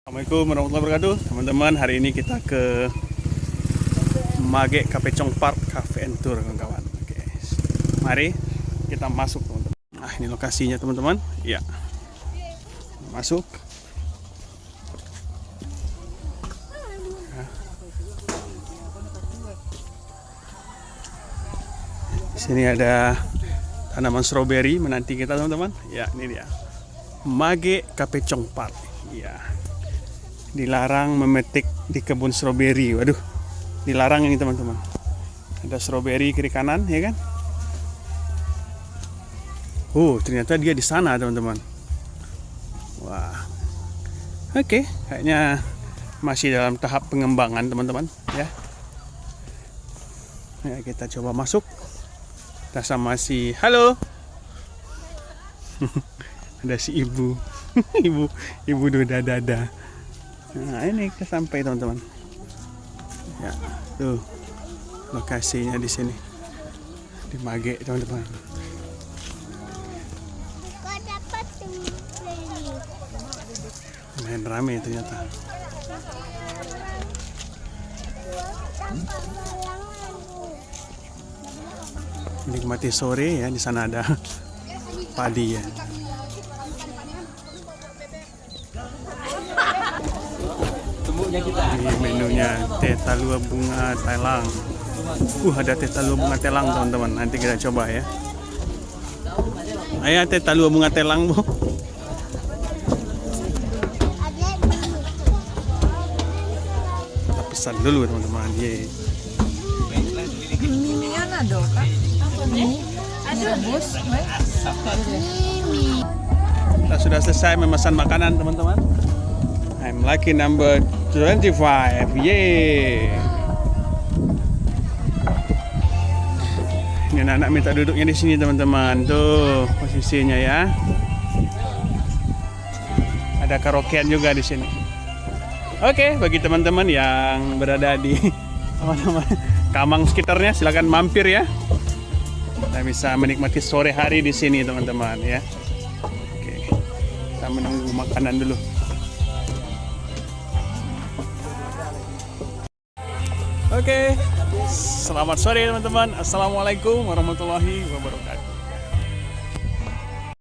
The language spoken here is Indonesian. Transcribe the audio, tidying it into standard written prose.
Assalamualaikum warahmatullahi wabarakatuh, teman-teman. Hari ini kita ke Mage Kapecong Park Cafe and Tour, kawan-kawan. Oke, mari kita masuk, teman-teman. Nah, ini lokasinya, teman-teman. Ya, masuk. Di sini ada tanaman stroberi menanti kita, teman-teman. Ya, ini dia. Mage Kapecong Park. Ya. Dilarang memetik di kebun stroberi. Waduh, dilarang ini, teman-teman. Ada stroberi kiri kanan, ya kan? Ternyata dia di sana, teman-teman. Wah. Oke, kayaknya masih dalam tahap pengembangan, teman-teman, ya. Ya, kita coba masuk. Kita sama si halo. Ada si ibu. ibu dada. Nah, ini kita sampai, teman-teman. Ya, tuh lokasinya di sini di Mage, teman-teman. Main rame ternyata. Menikmati sore ya, di sana ada padi ya. Ini menunya teh talua bunga telang. Ada teh talua bunga telang, teman-teman. Nanti kita coba ya. Ayo teh talua bunga telang, Bu. Kita pesan dulu, teman-teman. Ye. Mimian ada, Kak? Ada bos, Kita sudah selesai memesan makanan, teman-teman. I'm lucky number 25. Yeay. Ini anak-anak minta duduknya di sini, teman-teman. Tuh posisinya ya. Ada karaokean juga di sini. Oke, bagi teman-teman yang berada di Kamang sekitarnya, silakan mampir ya. Kita bisa menikmati sore hari di sini, teman-teman ya. Oke. Kita menunggu makanan dulu. Oke, selamat sore, teman-teman. Assalamualaikum warahmatullahi wabarakatuh.